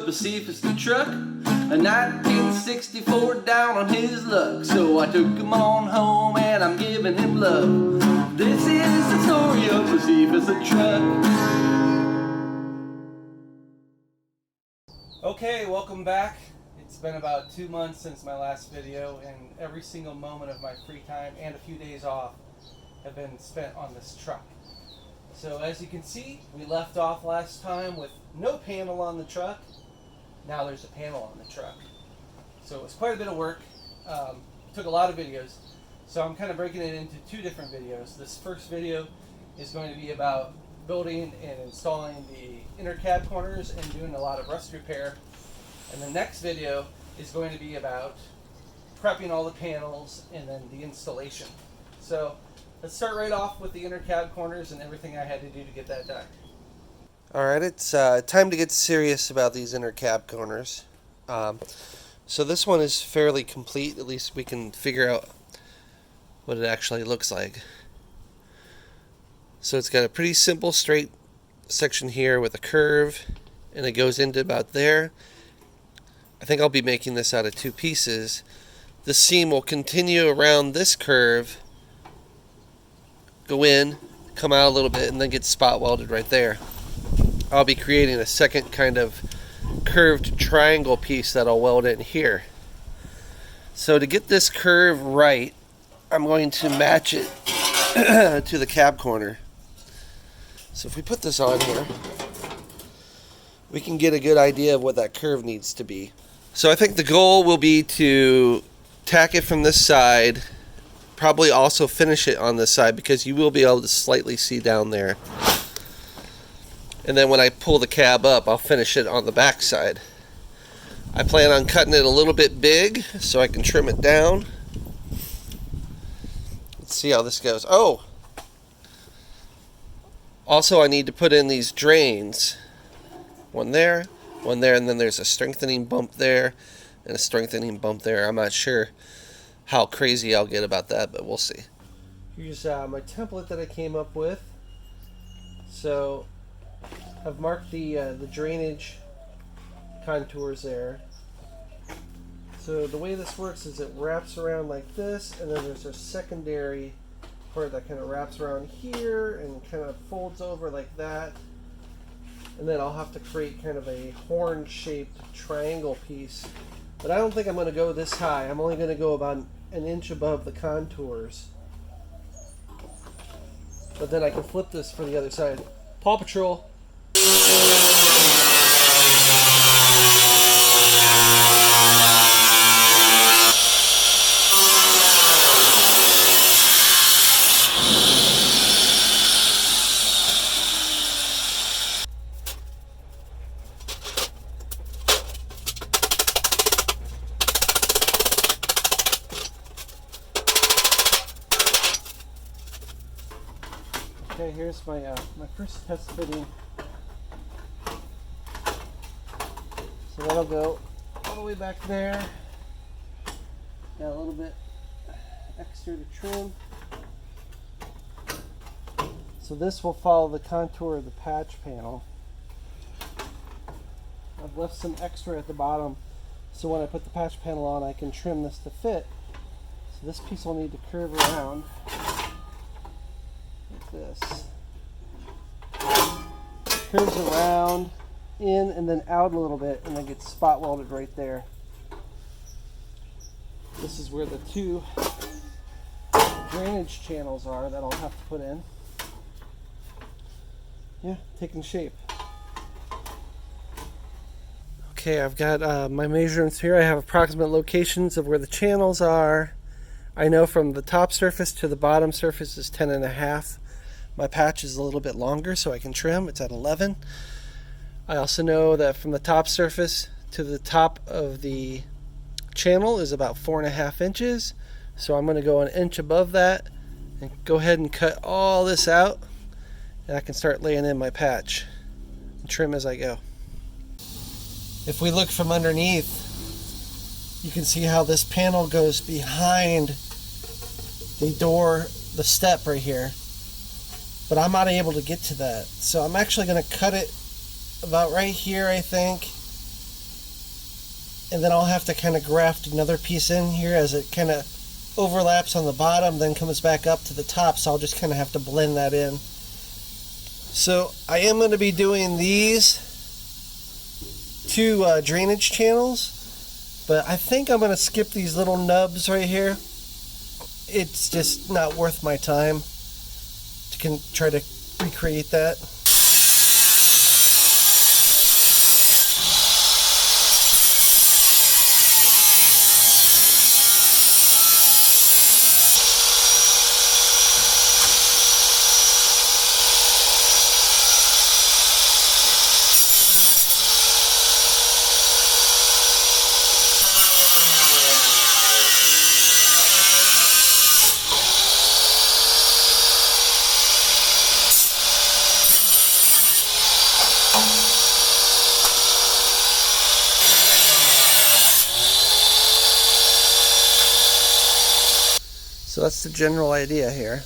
of BOSEPHUS the truck, a 1964 down on his luck. So I took him on home and I'm giving him love. This is the story of BOSEPHUS the truck. Okay, welcome back. It's been about 2 months since my last video, and every single moment of my free time and a few days off have been spent on this truck. So as you can see, we left off last time with no panel on the truck. Now there's a panel on the truck. So it was quite a bit of work. Took a lot of videos. So I'm kind of breaking it into two different videos. This first video is going to be about building and installing the inner cab corners and doing a lot of rust repair. And the next video is going to be about prepping all the panels and then the installation. So let's start right off with the inner cab corners and everything I had to do to get that done. Alright, it's time to get serious about these inner cab corners. So this one is fairly complete. At least we can figure out what it actually looks like. So it's got a pretty simple straight section here with a curve, and it goes into about there. I think I'll be making this out of two pieces. The seam will continue around this curve, go in, come out a little bit, and then get spot welded right there. I'll be creating a second kind of curved triangle piece that I'll weld in here. So to get this curve right, I'm going to match it to the cab corner. So if we put this on here, we can get a good idea of what that curve needs to be. So I think the goal will be to tack it from this side, probably also finish it on this side because you will be able to slightly see down there. And then when I pull the cab up, I'll finish it on the back side. I plan on cutting it a little bit big so I can trim it down. Let's see how this goes. Oh! Also, I need to put in these drains. One there, and then there's a strengthening bump there and a strengthening bump there. I'm not sure how crazy I'll get about that, but we'll see. Here's my template that I came up with. So I've marked the drainage contours there. So the way this works is it wraps around like this, and then there's a secondary part that kind of wraps around here and kind of folds over like that. And then I'll have to create kind of a horn-shaped triangle piece. But I don't think I'm going to go this high. I'm only going to go about an inch above the contours. But then I can flip this for the other side. Paw Patrol. Okay, here's my my first test fitting. So that'll go all the way back there. Got a little bit extra to trim. So this will follow the contour of the patch panel. I've left some extra at the bottom, so when I put the patch panel on, I can trim this to fit. So this piece will need to curve around. This curves around, in, and then out a little bit, and then gets spot welded right there. This is where the two drainage channels are that I'll have to put in. Yeah, taking shape. Okay, I've got my measurements here. I have approximate locations of where the channels are. I know from the top surface to the bottom surface is 10.5. My patch is a little bit longer, so I can trim. It's at 11. I also know that from the top surface to the top of the channel is about 4.5 inches. So I'm going to go an inch above that and go ahead and cut all this out, and I can start laying in my patch and trim as I go. If we look from underneath, you can see how this panel goes behind the door, the step right here. But I'm not able to get to that. So I'm actually going to cut it about right here, I think. and then I'll have to kind of graft another piece in here as it kind of overlaps on the bottom, then comes back up to the top, so I'll just kind of have to blend that in. So I am going to be doing these two drainage channels, but I think I'm going to skip these little nubs right here. It's just not worth my time to try to recreate that. So that's the general idea here.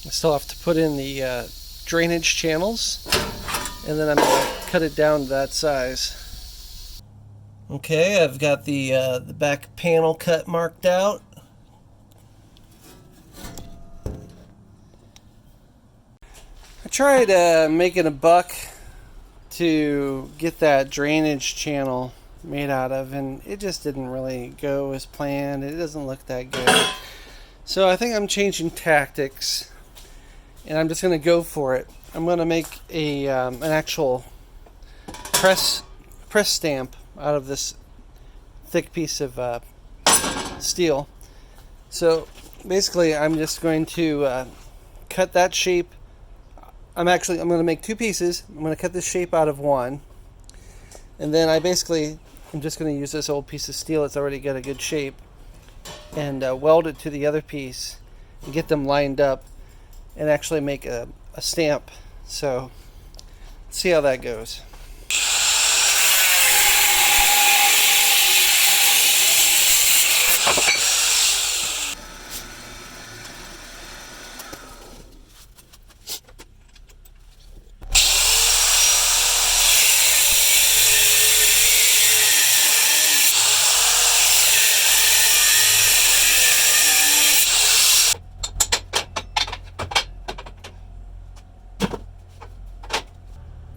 I still have to put in the drainage channels, and then I'm going to cut it down to that size. Okay, I've got the back panel cut marked out. I tried making a buck to get that drainage channel made out of, and it just didn't really go as planned. It doesn't look that good. So I think I'm changing tactics, and I'm just going to go for it. I'm going to make a an actual press stamp out of this thick piece of steel. So basically I'm just going to cut that shape. I'm going to make two pieces. I'm going to cut this shape out of one, and then I'm just going to use this old piece of steel that's already got a good shape and weld it to the other piece and get them lined up and actually make a stamp. So let's see how that goes.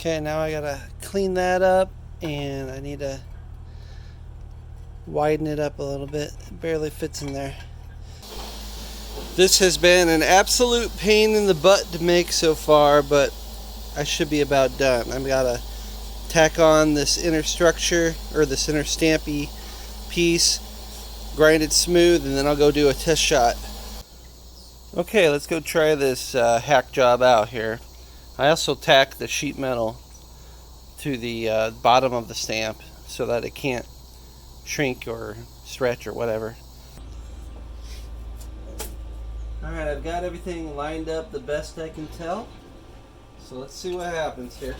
Okay, now I gotta clean that up, and I need to widen it up a little bit. It barely fits in there. This has been an absolute pain in the butt to make so far, but I should be about done. I've gotta tack on this inner structure, or this inner stampy piece, grind it smooth, and then I'll go do a test shot. Okay, let's go try this hack job out here. I also tack the sheet metal to the bottom of the stamp so that it can't shrink or stretch or whatever. Alright, I've got everything lined up the best I can tell. So let's see what happens here.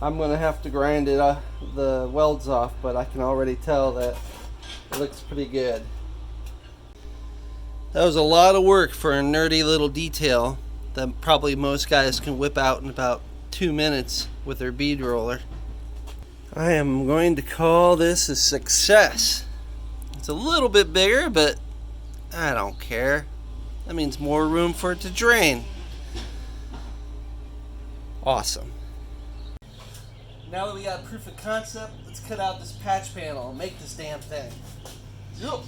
I'm going to have to grind the welds off, but I can already tell that it looks pretty good. That was a lot of work for a nerdy little detail that probably most guys can whip out in about 2 minutes with their bead roller. I am going to call this a success. It's a little bit bigger, but I don't care. That means more room for it to drain. Awesome. Now that we got proof of concept, let's cut out this patch panel and make this damn thing. Yo.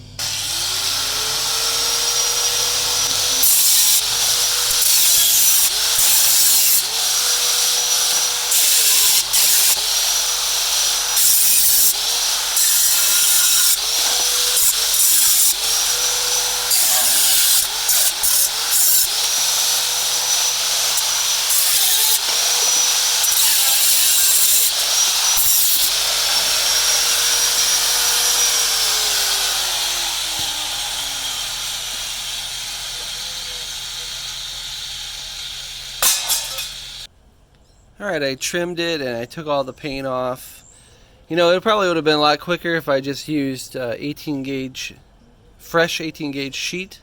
Alright, I trimmed it and I took all the paint off. You know, it probably would have been a lot quicker if I just used 18 gauge, fresh 18 gauge sheet,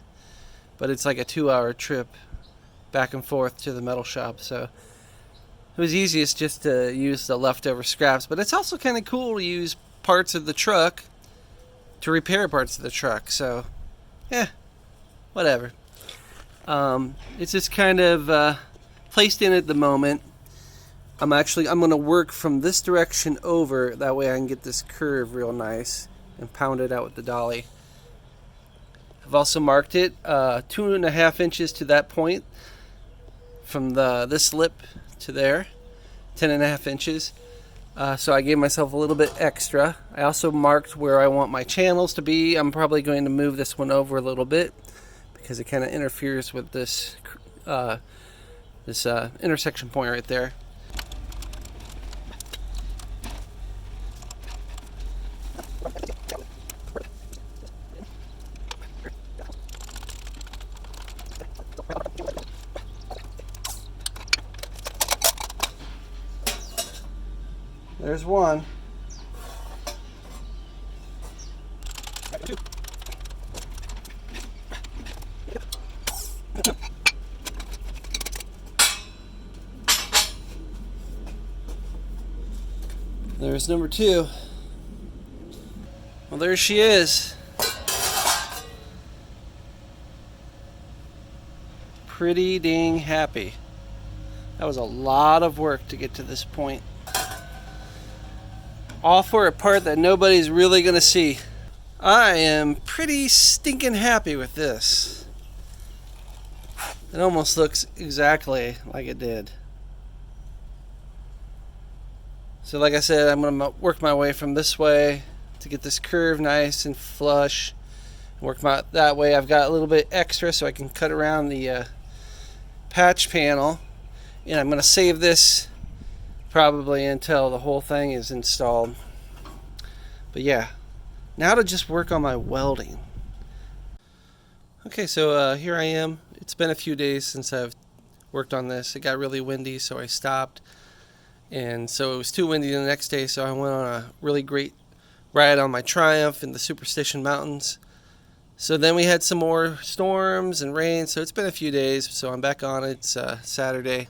but it's like a 2-hour trip back and forth to the metal shop, so it was easiest just to use the leftover scraps. But it's also kind of cool to use parts of the truck to repair parts of the truck, so yeah, whatever. It's just kind of placed in at the moment. I'm going to work from this direction over, that way I can get this curve real nice and pound it out with the dolly. I've also marked it 2.5 inches to that point from this lip to there, 10.5 inches. So I gave myself a little bit extra. I also marked where I want my channels to be. I'm probably going to move this one over a little bit because it kind of interferes with this intersection point right there. There's one. There's number 2. Well, there she is. Pretty dang happy. That was a lot of work to get to this point. All for a part that nobody's really gonna see. I am pretty stinking happy with this. It almost looks exactly like it did. So like I said, I'm gonna work my way from this way to get this curve nice and flush. Work that way. I've got a little bit extra so I can cut around the patch panel. And I'm gonna save this probably until the whole thing is installed. But yeah, now to just work on my welding. Okay, so here I am. It's been a few days since I've worked on this. It got really windy, so I stopped. And so it was too windy the next day, so I went on a really great ride on my Triumph in the Superstition Mountains. So then we had some more storms and rain, so it's been a few days, so I'm back on it. It's Saturday.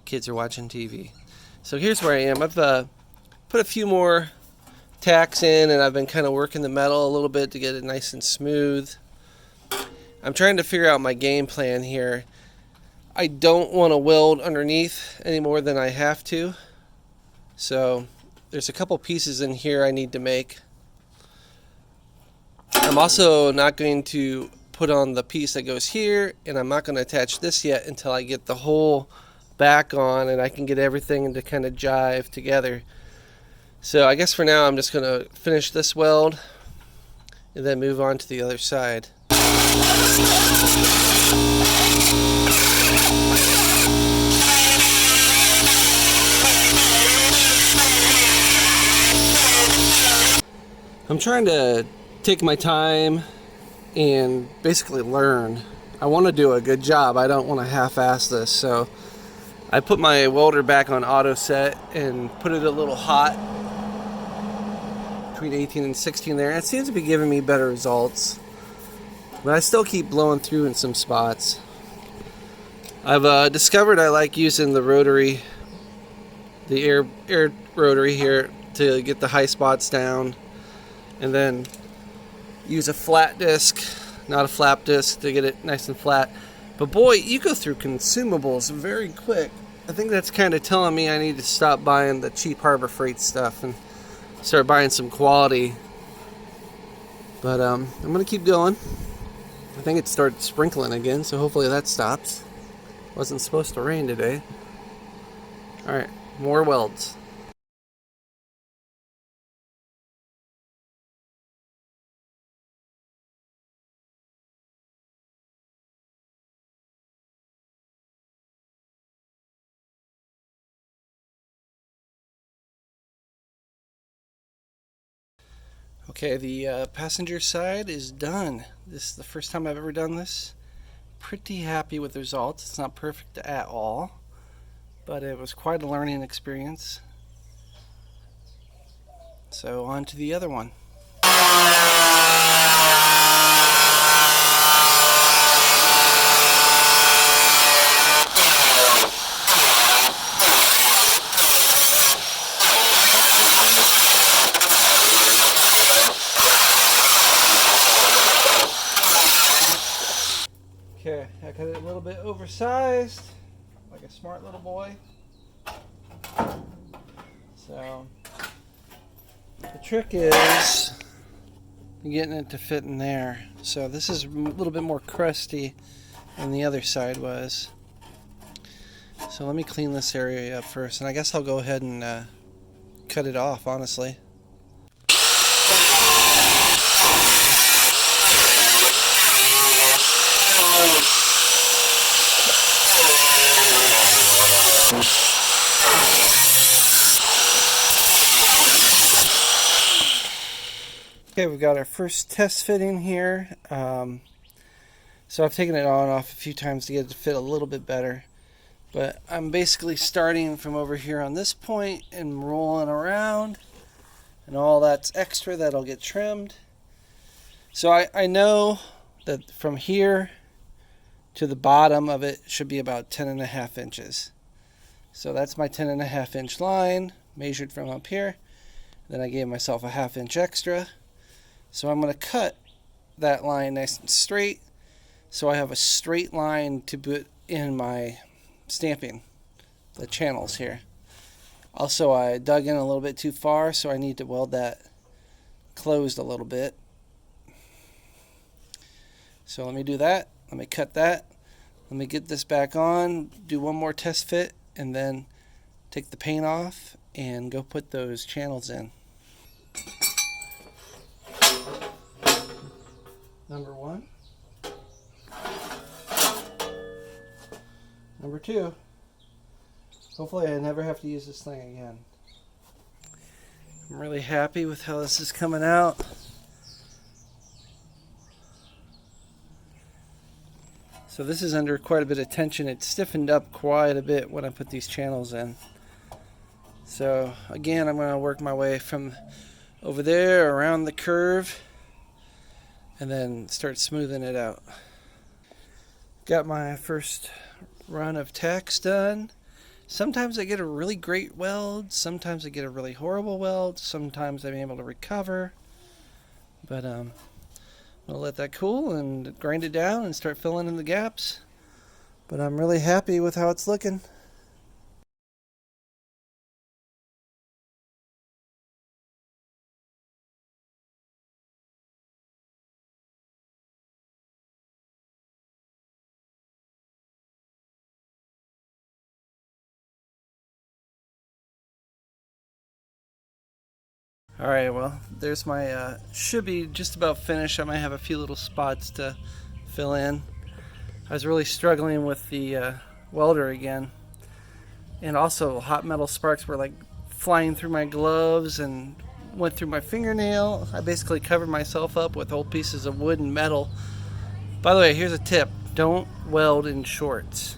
Kids are watching TV. So here's where I am. I've put a few more tacks in, and I've been kind of working the metal a little bit to get it nice and smooth. I'm trying to figure out my game plan here. I don't want to weld underneath any more than I have to. So there's a couple pieces in here I need to make. I'm also not going to put on the piece that goes here, and I'm not going to attach this yet until I get the whole back on and I can get everything to kind of jive together. So I guess for now I'm just going to finish this weld and then move on to the other side. I'm trying to take my time and basically learn. I want to do a good job. I don't want to half-ass this, so I put my welder back on auto set and put it a little hot between 18 and 16 there. It seems to be giving me better results, but I still keep blowing through in some spots. I've discovered I like using the rotary, the air rotary here to get the high spots down, and then use a flat disc, not a flap disc, to get it nice and flat. But boy, you go through consumables very quick. I think that's kind of telling me I need to stop buying the cheap Harbor Freight stuff and start buying some quality. But I'm going to keep going. I think it started sprinkling again, so hopefully that stops. Wasn't supposed to rain today. Alright, more welds. Okay, the passenger side is done. This is the first time I've ever done this. Pretty happy with the results. It's not perfect at all, but it was quite a learning experience. So on to the other one. Okay, I cut it a little bit oversized, like a smart little boy. So the trick is getting it to fit in there. So this is a little bit more crusty than the other side was. So let me clean this area up first, and I guess I'll go ahead and cut it off, honestly. Okay, we've got our first test fitting here. So I've taken it on and off a few times to get it to fit a little bit better. But I'm basically starting from over here on this point and rolling around. And all that's extra that'll get trimmed. So I know that from here to the bottom of it should be about 10.5 inches. So that's my 10.5 inch line measured from up here. Then I gave myself a 1/2 inch extra. So I'm going to cut that line nice and straight so I have a straight line to put in my stamping, the channels here. Also, I dug in a little bit too far, so I need to weld that closed a little bit. So let me do that. Let me cut that. Let me get this back on, do one more test fit, and then take the paint off and go put those channels in. Number 1. Number 2. Hopefully I never have to use this thing again. I'm really happy with how this is coming out. So this is under quite a bit of tension. It stiffened up quite a bit when I put these channels in. So again, I'm going to work my way from over there around the curve and then start smoothing it out. Got my first run of tacks done. Sometimes I get a really great weld, sometimes I get a really horrible weld, sometimes I'm able to recover. But I'll let that cool and grind it down and start filling in the gaps. But I'm really happy with how it's looking. Alright, well, there's my, should be just about finished. I might have a few little spots to fill in. I was really struggling with the welder again. And also hot metal sparks were like flying through my gloves and went through my fingernail. I basically covered myself up with old pieces of wood and metal. By the way, here's a tip. Don't weld in shorts.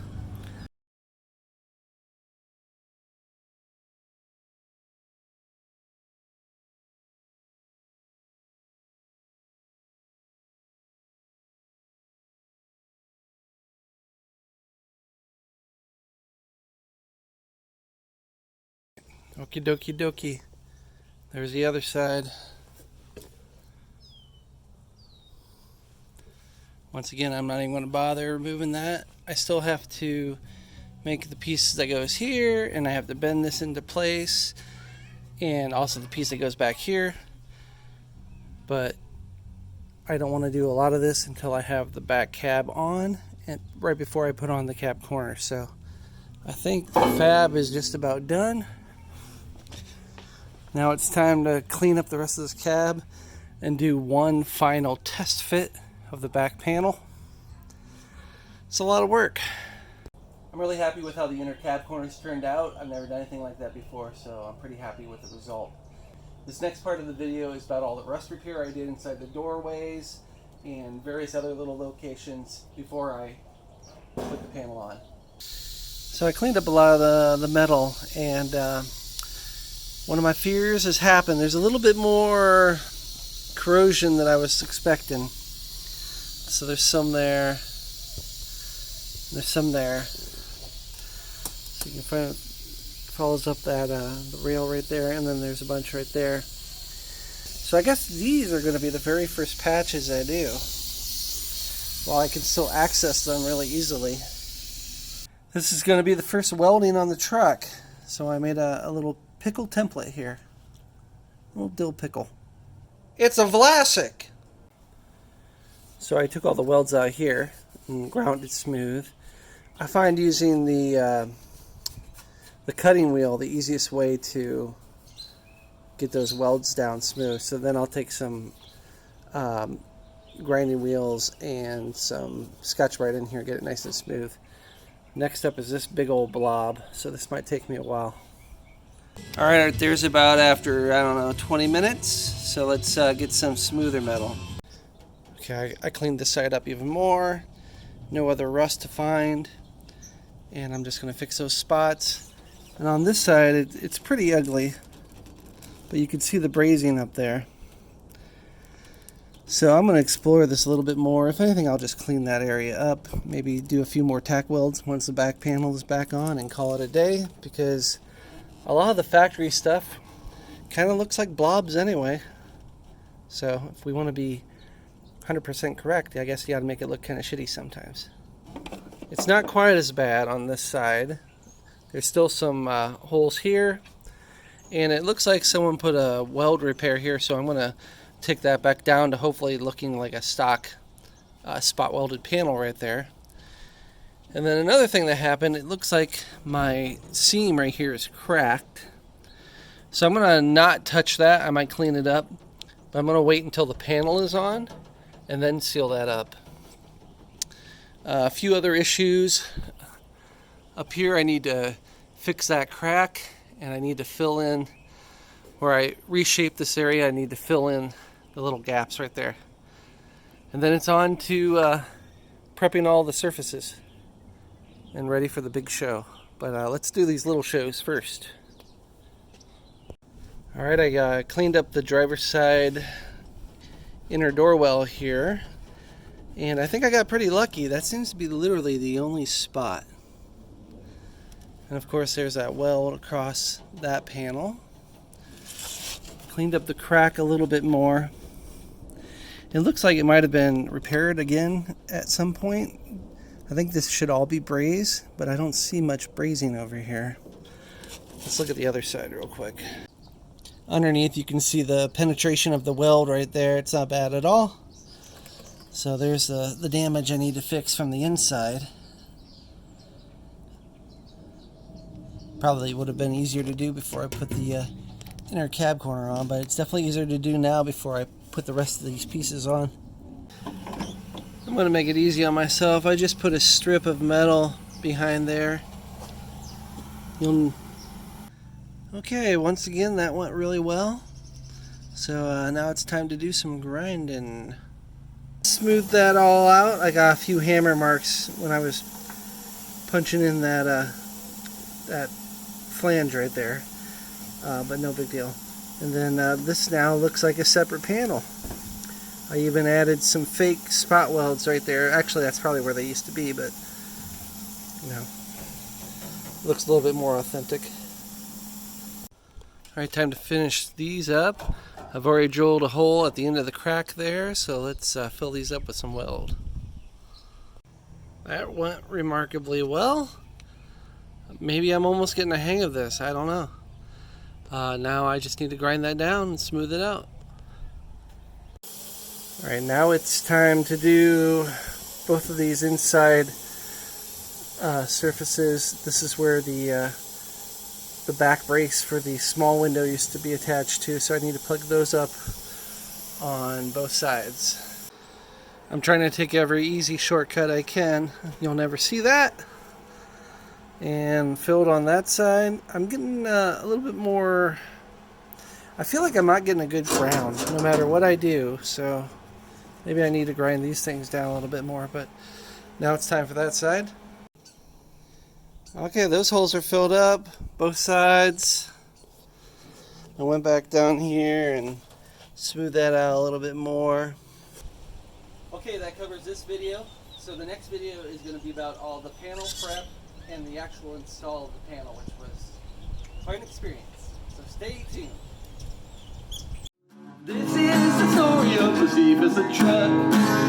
Okie dokie dokie. There's the other side. Once again, I'm not even going to bother removing that. I still have to make the piece that goes here, and I have to bend this into place, and also the piece that goes back here. But I don't want to do a lot of this until I have the back cab on, and right before I put on the cab corner. So I think the fab is just about done. Now it's time to clean up the rest of this cab and do one final test fit of the back panel. It's a lot of work. I'm really happy with how the inner cab corners turned out. I've never done anything like that before, so I'm pretty happy with the result. This next part of the video is about all the rust repair I did inside the doorways and various other little locations before I put the panel on. So I cleaned up a lot of the metal, and one of my fears has happened. There's a little bit more corrosion than I was expecting. So there's some there. There's some there. So you can find it follows up that the rail right there, and then there's a bunch right there. So I guess these are going to be the very first patches I do, while I can still access them really easily. This is going to be the first welding on the truck, so I made a little pickle template here. A little dill pickle. It's a Vlasic! So I took all the welds out here and ground it smooth. I find using the cutting wheel the easiest way to get those welds down smooth. So then I'll take some grinding wheels and some Scotch-Brite in here, get it nice and smooth. Next up is this big old blob, so this might take me a while. Alright, there's about after, I don't know, 20 minutes. So let's get some smoother metal. Okay, I cleaned this side up even more. No other rust to find. And I'm just going to fix those spots. And on this side, it's pretty ugly. But you can see the brazing up there. So I'm going to explore this a little bit more. If anything, I'll just clean that area up. Maybe do a few more tack welds once the back panel is back on and call it a day. Because a lot of the factory stuff kind of looks like blobs anyway. So if we want to be 100% correct, I guess you got to make it look kind of shitty sometimes. It's not quite as bad on this side. There's still some holes here. And it looks like someone put a weld repair here, so I'm going to take that back down to hopefully looking like a stock spot welded panel right there. And then another thing that happened, it looks like my seam right here is cracked. So I'm going to not touch that. I might clean it up. But I'm going to wait until the panel is on and then seal that up. A few other issues. Up here I need to fix that crack, and I need to fill in where I reshape this area. I need to fill in the little gaps right there. And then it's on to prepping all the surfaces and ready for the big show. But let's do these little shows first. Alright, I cleaned up the driver's side inner door well here. And I think I got pretty lucky. That seems to be literally the only spot. And of course there's that weld across that panel. Cleaned up the crack a little bit more. It looks like it might have been repaired again at some point. I think this should all be braze, but I don't see much brazing over here. Let's look at the other side real quick. Underneath you can see the penetration of the weld right there. It's not bad at all. So there's the damage I need to fix from the inside. Probably would have been easier to do before I put the inner cab corner on, but it's definitely easier to do now before I put the rest of these pieces on. I'm going to make it easy on myself. I just put a strip of metal behind there. Okay, once again that went really well. So now it's time to do some grinding. Smooth that all out. I got a few hammer marks when I was punching in that flange right there, but no big deal. And then this now looks like a separate panel. I even added some fake spot welds right there. Actually, that's probably where they used to be, but you know, looks a little bit more authentic. Alright, time to finish these up. I've already drilled a hole at the end of the crack there, so let's fill these up with some weld. That went remarkably well. Maybe I'm almost getting a hang of this, I don't know. Now I just need to grind that down and smooth it out. Alright, now it's time to do both of these inside surfaces. This is where the back brace for the small window used to be attached to, so I need to plug those up on both sides. I'm trying to take every easy shortcut I can. You'll never see that. And filled on that side. I'm getting a little bit more. I feel like I'm not getting a good ground no matter what I do, so maybe I need to grind these things down a little bit more. But now it's time for that side. Okay, those holes are filled up, both sides. I went back down here and smoothed that out a little bit more. Okay, that covers this video. So the next video is going to be about all the panel prep and the actual install of the panel, which was quite an experience. So stay tuned. This is the story of BOSEPHUS, a truck.